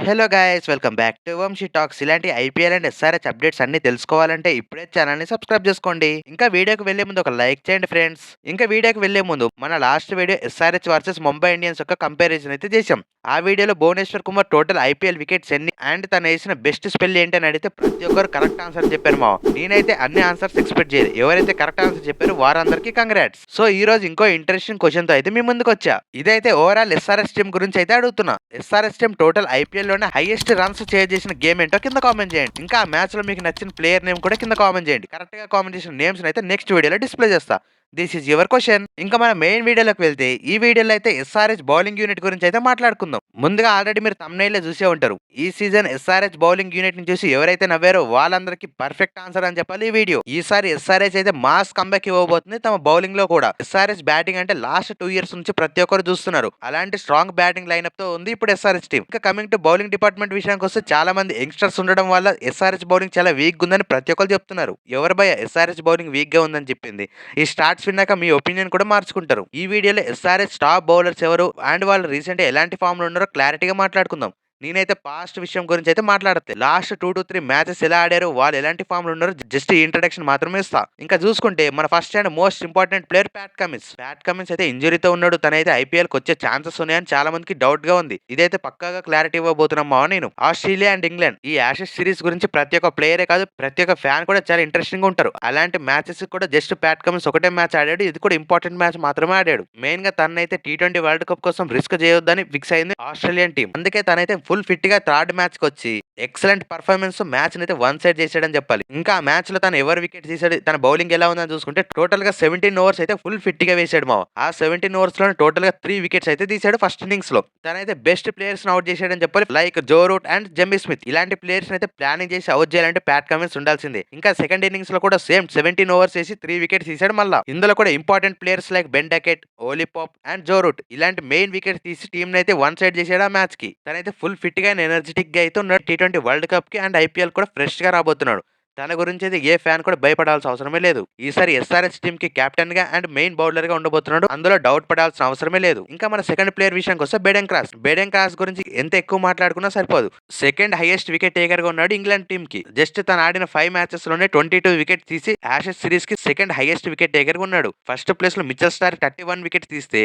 Hello guys welcome back to Vamshi talks. ఇలాంటి IPL and SRH updates అన్ని తెలుసుకోవాలంటే ఇప్పుడే ఛానల్ ని సబ్స్క్రైబ్ చేసుకోండి. ఇంకా వీడియోకి వెళ్లే ముందు ఒక లైక్ చేయండి ఫ్రెండ్స్. ఇంకా వీడియోకి వెళ్లే ముందు మన last video SRH versus Mumbai Indians యొక్క కంపారిజన్ అయితే చేశాం. ఆ వీడియోలో Bhuvneshwar Kumar total IPL wickets ఎన్ని అండ్ తను వేసిన బెస్ట్ స్పెల్ ఏంటి అని అడిగితే ప్రతి ఒక్కరు కరెక్ట్ ఆన్సర్ చెప్పారు. మా నేనైతే అన్ని ఆన్సర్స్ ఎక్స్పెక్ట్ చేయలేదు. ఎవరైతే కరెక్ట్ ఆన్సర్ చెప్పారో వారందరికీ కంగ్రాట్స్. సో ఈ రోజు ఇంకో ఇంట్రెస్టింగ్ క్వశ్చన్ తో అయితే మీ ముందుకు వచ్చా. ఇదైతే ఓవరాల్ ఎస్ఆర్ఎస్ టీం గురించి అయితే అడుగుతున్నా. ఎస్ఆర్ఎస్ టీం టోటల్ ఐపీఎల్ లోనే హైయెస్ట్ రన్స్ చేసిన గేమ్ ఏంటో కింద కామెంట్ చేయండి. ఇంకా ఆ మ్యాచ్ లో మీకు నచ్చిన ప్లేయర్ నేమ్ కూడా కింద కామెంట్ చేయండి. కరెక్ట్ గా కామెంట్ చేసిన నేమ్స్ అయితే నెక్స్ట్ వీడియోలో డిస్ప్లే చేస్తా. This is your question. ఇంకా మన మెయిన్ వీడియోలోకి వెళ్తే ఈ వీడియోలో అయితే ఎస్ఆర్హెచ్ బౌలింగ్ యూనిట్ గురించి అయితే మాట్లాడుకుందాం. ముందుగా ఆల్రెడీ మీరు thumbnail లో చూసే ఉంటారు. ఈ సీజన్ ఎస్ఆర్హెచ్ బౌలింగ్ యూనిట్ ని చూసి ఎవరైతే నవ్వారో వాళ్ళందరికీ పర్ఫెక్ట్ ఆన్సర్ అని చెప్పాలి ఈ వీడియో. ఈసారి ఎస్ఆర్హెచ్ అయితే మాస్ కంబ్యాక్ ఇవ్వబోతుంది తమ బౌలింగ్ లో కూడా. ఎస్ఆర్హెచ్ బ్యాటింగ్ అంటే లాస్ట్ 2 years నుంచి ప్రతి ఒక్కరు చూస్తున్నారు. అలాంటి స్ట్రాంగ్ బ్యాటింగ్ లైనప్ తో ఉంది ఇప్పుడు ఎస్ఆర్హెచ్ టీం. ఇంకా కమింగ్ టు బౌలింగ్ డిపార్ట్మెంట్ విషయానికి వస్తే చాలా మంది యంగ్స్టర్స్ ఉండడం వల్ల ఎస్ఆర్హెచ్ బౌలింగ్ చాలా వీక్ ఉందని ప్రతి ఒక్కరు చెప్తున్నారు. ఎవరు భయ ఎస్ఆర్హెచ్ బౌలింగ్ వీక్ గా ఉందని చెప్పింది? ఈ స్టార్ట్స్ విన్నాక మీ ఒపీనియన్ కూడా మార్చుకుంటారు. ఈ వీడియోలో ఎస్ఆర్హెచ్ టాప్ బౌలర్స్ ఎవరు అండ్ వాళ్ళు రీసెంట్ ఎలాంటి ఫామ్ లో ఉన్నారో క్లారిటీగా మాట్లాడుకుందాం. నేనైతే పాస్ట్ విషయం గురించి అయితే మాట్లాడతాను. లాస్ట్ 2 to 3 మ్యాచెస్ ఎలా ఆడారు, వాళ్ళు ఎలాంటి ఫామ్ లో ఉన్నారో జస్ట్ ఇంట్రడక్షన్ మాత్రమే ఇస్తా. ఇంకా చూసుకుంటే మన first and most important player Pat Cummins అయితే ఇంజరీతో ఉన్నాడు. తనైతే ఐపీఎల్ కి వచ్చే ఛాన్సెస్ ఉన్నాయని చాలా మందికి డౌట్ గా ఉంది. ఇదైతే పక్కాగా క్లారిటీ ఇవ్వబోతున్నామా నేను. ఆస్ట్రేలియా అండ్ ఇంగ్లాండ్ ఈ యాషెస్ సిరీస్ గురించి ప్రతి ఒక్క ప్లేయరే కాదు ప్రతి ఒక్క ఫ్యాన్ కూడా చాలా ఇంట్రెస్టింగ్ గా ఉంటారు. అలాంటి మ్యాచెస్ కూడా జస్ట్ ప్యాట్ కమిన్స్ ఒకటే మ్యాచ్ ఆడాడు. ఇది కూడా ఇంపార్టెంట్ మ్యాచ్ మాత్రమే ఆడాడు. మెయిన్ గా తనైతే T20 వరల్డ్ కప్ కోసం రిస్క్ చేయొద్దని ఫిక్స్ అయింది ఆస్ట్రేలియన్ టీం. అందుకే తనైతే ఫుల్ ఫిట్ గా థర్డ్ మ్యాచ్ కి వచ్చి ఎక్సలెంట్ పర్ఫార్మెన్స్ మ్యాచ్ అయితే వన్ సైడ్ చేసాడని చెప్పాలి. ఇంకా ఆ మ్యాచ్ లో తను ఎవరు వికెట్ తీసాడు, తన బౌలింగ్ ఎలా ఉందని చూసుకుంటే టోటల్ గా 17 ఓవర్స్ అయితే ఫుల్ ఫిట్ గా వేసాడు. మా ఆ 17 ఓవర్స్ లో టోటల్ గా 3 వికెట్స్ అయితే తీసాడు ఫస్ట్ ఇన్నింగ్స్ లో. తనైతే బెస్ట్ ప్లేయర్స్ అవుట్ చేసాడని చెప్పాలి. Like Joe Root and Jamie Smith ఇలాంటి ప్లేయర్స్ అయితే ప్లానింగ్ చేసి అవుట్ చేయాలంటే ప్యాట్ కమిన్స్ ఉండాల్సిందే. ఇంకా సెకండ్ ఇన్నింగ్స్ లో కూడా సేమ్ 17 ఓవర్స్ వేసి 3 వికెట్స్ తీసాడు. మళ్ళా ఇందులో కూడా important players like Ben Duckett, Ollie Pope and Joe Root ఇలాంటి మెయిన్ వికెట్స్ తీసి టీం అయితే వన్ సైడ్ చేసాడు ఆ మ్యాచ్ కి. తనైతే ఫుల్ ఫిట్ గా ఎనర్జెటిక్ గా అయితే ఉన్నాడు. T20 వరల్డ్ కప్ కి అండ్ ఐపీఎల్ కూడా ఫ్రెష్ గా రాబోతున్నాడు. తన గురించి అయితే ఏ ఫ్యాన్ కూడా భయపడాల్సిన అవసరమే లేదు. ఈసారి ఎస్ఆర్హెచ్ టీమ్ కి కెప్టెన్ గా అండ్ మెయిన్ బౌలర్ గా ఉండబోతున్నాడు. అందులో డౌట్ పడాల్సిన అవసరమే లేదు. ఇంకా మన సెకండ్ ప్లేయర్ విషయానికి వస్తే బెడెన్ క్రాస్ గురించి ఎంత ఎక్కువ మాట్లాడుకున్నా సరిపోదు. సెకండ్ హైయెస్ట్ వికెట్ టేకర్ గా ఉన్నాడు ఇంగ్లాండ్ టీమ్ కి. జస్ట్ తను ఆడిన 5 మ్యాచెస్ లోనే 22 వికెట్ తీసి యాషెస్ సిరీస్ కి సెకండ్ హైయెస్ట్ వికెట్ టేకర్ గా ఉన్నాడు. ఫస్ట్ ప్లేస్ లో మిచెల్ స్టార్క్ 31 వికెట్స్ తీస్తే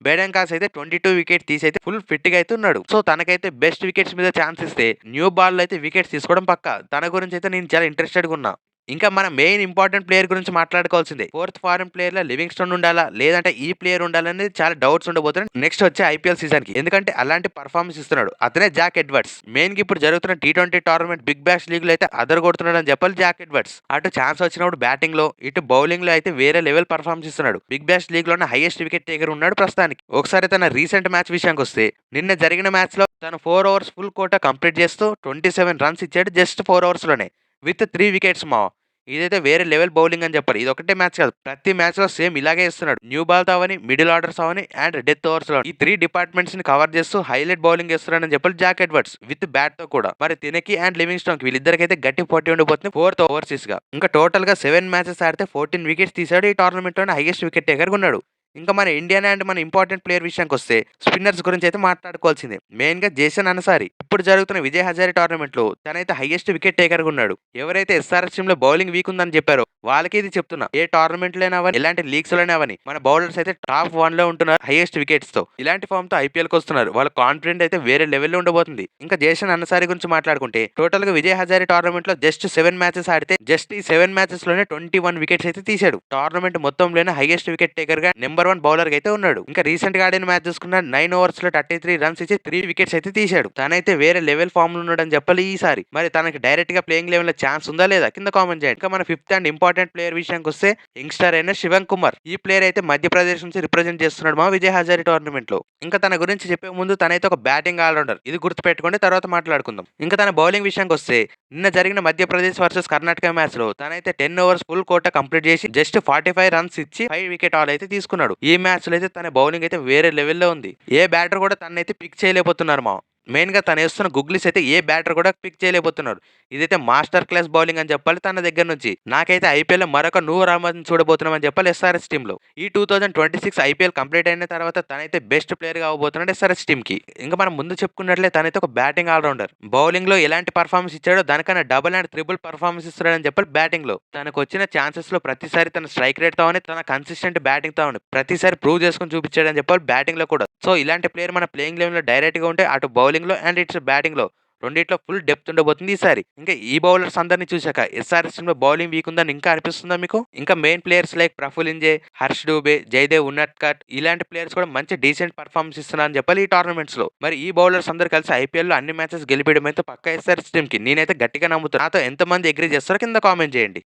బెడెన్ క్రాస్ అయితే 22 వికెట్ తీసి అయితే ఫుల్ ఫిట్ గా అయితే ఉన్నాడు. సో తనకైతే బెస్ట్ వికెట్స్ మీద ఛాన్స్ ఇస్తే న్యూ బాల్ అయితే వికెట్స్ తీసుకోవడం పక్కా. తన గురించి అయితే నేను చాలా ఇంట్రెస్టెడ్ గా ఉన్నా. ఇంకా మన మెయిన్ ఇంపార్టెంట్ ప్లేయర్ గురించి మాట్లాడుకోవాల్సిందే. ఫోర్త్ ఫారెన్ ప్లేయర్ లో లివింగ్స్టోన్ ఉండాలా లేదంటే ఈ ప్లేయర్ ఉండాలనేది చాలా డౌట్స్ ఉండబోతున్నాయి నెక్స్ట్ వచ్చే ఐపీఎల్ సీజన్ కి. ఎందుకంటే అలాంటి పర్ఫార్మెన్స్ ఇస్తున్నాడు. అతనే జాక్ ఎడ్వర్డ్స్. మెయిన్ గా ఇప్పుడు జరుగుతున్న T20 tournament big bash league లో అయితే అదర్ కొడుతున్నాడు అని చెప్పాలి జాక్ ఎడ్వర్డ్స్. అటు ఛాన్స్ వచ్చినప్పుడు బ్యాటింగ్ లో ఇటు బౌలింగ్ లో అయితే వేరే లెవెల్ పర్ఫార్మెన్స్ ఇస్తున్నాడు. బిగ్ బ్యాష్ లీగ్ లోనే హైయెస్ట్ వికెట్ టేకర్ ఉన్నాడు ప్రస్తుతానికి. ఒకసారి తన రీసెంట్ మ్యాచ్ విషయానికి వస్తే నిన్న జరిగిన మ్యాచ్ లో తను 4 ఓవర్స్ ఫుల్ కోటా కంప్లీట్ చేస్తూ 27 రన్స్ ఇచ్చాడు జస్ట్ 4 ఓవర్స్ లోనే విత్ 3 వికెట్స్. మా ఇదైతే వేరే లెవెల్ బౌలింగ్ అని చెప్పాలి. ఇది ఒకటే మ్యాచ్ కాదు, ప్రతి మ్యాచ్ లో సేమ్ ఇలాగే ఇస్తున్నాడు. New ball Avani, middle orders Avani and death overs లో ఈ 3 డిపార్ట్మెంట్స్ ని కవర్ చేస్తూ హైలైట్ బౌలింగ్ చేస్తున్నాడని చెప్పాలి జాక్ ఎడ్వర్డ్స్ విత్ బ్యాట్ తో కూడా. మరి తినకి అండ్ లివింగ్స్టోన్ వీళ్ళిద్దరికైతే గట్టి పోటీ ఉండిపోతుంది 4th ఓవర్సీస్ గా. ఇంకా టోటల్ గా 7 మ్యాచెస్ ఆడితే 14 వికెట్స్ తీసాడు. ఈ టోర్నమెంట్ లోనే హైయెస్ట్ వికెట్ టేకర్ ఉన్నాడు. ఇంకా మన ఇండియన్ అండ్ మన ఇంపార్టెంట్ ప్లేయర్ విషయానికి వస్తే స్పిన్నర్స్ గురించి అయితే మాట్లాడుకోవాల్సిందే. మెయిన్ గా జేసన్ అన్సారీ ఇప్పుడు జరుగుతున్న విజయ్ హజారీ టోర్నమెంట్ లో తనైతే హైయెస్ట్ వికెట్ టేకర్ గా ఉన్నాడు. ఎవరైతే ఎస్ఆర్ఎస్ టీమ్ లో బౌలింగ్ వీక్ ఉందని చెప్పారో వాళ్ళకి ఇది చెప్తున్నా. ఏ టోర్నమెంట్ లోనే అవని ఎలాంటి లీగ్స్ లోనే అవని మన బౌలర్స్ అయితే టాప్ 1 లో ఉంటున్నారు హైయెస్ట్ వికెట్స్ తో. ఇలాంటి ఫామ్ తో ఐపీఎల్ కి వస్తున్నారు. వాళ్ళ కాన్ఫిడెంట్ అయితే వేరే లెవెల్ లో ఉండబోతుంది. ఇంకా జేసన్ అన్సారీ గురించి మాట్లాడుకుంటే టోటల్ గా విజయ్ హజారీ టోర్నమెంట్ లో జస్ట్ 7 మ్యాచెస్ ఆడితే జస్ట్ ఈ 7 మ్యాచెస్ లోనే 21 వికెట్స్ అయితే తీశాడు. టోర్నమెంట్ మొత్తంలోనే హైయెస్ట్ వికెట్ టేకర్ గా నెంబర్ 1 బౌలర్ అయితే ఉన్నాడు. ఇంకా రీసెంట్ గా ఆడిన మ్యాచ్ చూసుకున్న 9 ఓవర్స్ లో 33 రన్స్ ఇచ్చి 3 వికెట్స్ అయితే తీశాడు. తనైతే వేరే లెవెల్ ఫామ్ లో ఉన్నాడని చెప్పాలి ఈసారి. మరి తనకి డైరెక్ట్ గా ప్లేయింగ్ లెవెల్ లో ఛాన్స్ ఉందా లేదా కింద కామెంట్ చేయండి. ఇంకా మన 5th అండ్ ఇంపార్టెంట్ ప్లేయర్ విషయానికి వస్తే యంగ్స్టర్ అయిన శివం కుమార్. ఈ ప్లేయర్ అయితే మధ్యప్రదేశ్ నుంచి రిప్రజెంట్ చేస్తున్నాడు మా విజయ్ హజారీ టోర్నమెంట్ లో. ఇంకా తన గురించి చెప్పే ముందు తనైతే ఒక బ్యాటింగ్ ఆల్రౌండర్. ఇది గుర్తు పెట్టుకోండి, తర్వాత మాట్లాడుకుందాం. ఇంకా తన బౌలింగ్ విషయానికి వస్తే నిన్న జరిగిన మధ్యప్రదేశ్ వర్సెస్ కర్ణాటక మ్యాచ్ లో తనైతే 10 ఓవర్స్ ఫుల్ కోటా కంప్లీట్ చేసి జస్ట్ 45 రన్స్ ఇచ్చి 5 వికెట్ ఆల్ అయితే తీసుకున్నాడు. ఈ మ్యాచ్ లో అయితే తన బౌలింగ్ అయితే వేరే లెవెల్లో ఉంది. ఏ బ్యాటర్ కూడా తనైతే పిక్ చేయలేకపోతున్నారు. మా మెయిన్‌గా తనేస్తున్న గుగ్లీస్ అయితే ఏ బ్యాటర్ కూడా పిక్ చేయలేకపోతున్నాడు. ఇదైతే మాస్టర్ క్లాస్ బౌలింగ్ అని చెప్పాలి తన దగ్గర నుంచి. నాకైతే ఐపీఎల్‌లో మరొక 'నూర్ అహ్మద్‌ని' చూడబోతున్నామని చెప్పాలి ఎస్ఆర్‌హెచ్ టీమ్‌లో. ఈ 2026 ఐపీఎల్ కంప్లీట్ అయిన తర్వాత తనైతే బెస్ట్ ప్లేయర్‌గా అవ్వబోతున్నాడు ఎస్ఆర్‌హెచ్ టీమ్‌కి. ఇంకా మనం ముందు చెప్పుకున్నట్లే తనైతే ఒక బ్యాటింగ్ ఆల్ రౌండర్. బౌలింగ్‌లో ఎలాంటి పెర్ఫార్మన్స్ ఇచ్చాడో దానికన్నా డబుల్ అండ్ త్రిబుల్ పెర్ఫార్మన్స్ ఇస్తున్నాడని చెప్పాలి బ్యాటింగ్‌లో. తనకొచ్చిన ఛాన్సెస్‌లో ప్రతిసారి తన స్ట్రైక్ రేట్‌తోని, తన కన్సిస్టెంట్ బ్యాటింగ్‌తోని ప్రతిసారి ప్రూవ్ చేసుకొని చూపించాడని చెప్పాలి బ్యాటింగ్‌లో కూడా. సో, ఇలాంటి ప్లేయర్ మన ప్లేయింగ్ లెవెన్‌లో డైరెక్ట్‌గా ఉంటే అటు బౌలింగ్‌లో అండ్ ఇటు బ్యాటింగ్‌లో రెండిట్లో ఫుల్ డెప్త్ ఉండబోతుంది ఈసారి. ఇంకా ఈ బౌలర్స్ అందరిని చూసాక ఎస్ఆర్‌హెచ్ టీమ్‌లో బౌలింగ్ వీక్ ఉందని ఇంకా అనిపిస్తుందా మీకు? ఇంకా main players like Praful Hinge, Harsh Dubey, Jaydev Unadkat ఇలాంటి ప్లేయర్స్ కూడా మంచి డీసెంట్ పెర్ఫార్మన్స్ ఇస్తున్నారని చెప్పాలి ఈ టోర్నమెంట్స్‌లో. మరి ఈ బౌలర్స్ అందరూ కలిసి ఐపీఎల్‌లో అన్ని మ్యాచెస్ గెలిపియడం అయితే పక్కా ఎస్ఆర్‌హెచ్ టీమ్‌కి నేనైతే గట్టిగా నమ్ముతున్నా. నాతో ఎంతమంది అగ్రీ చేస్తారో కింద కామెంట్ చేయండి.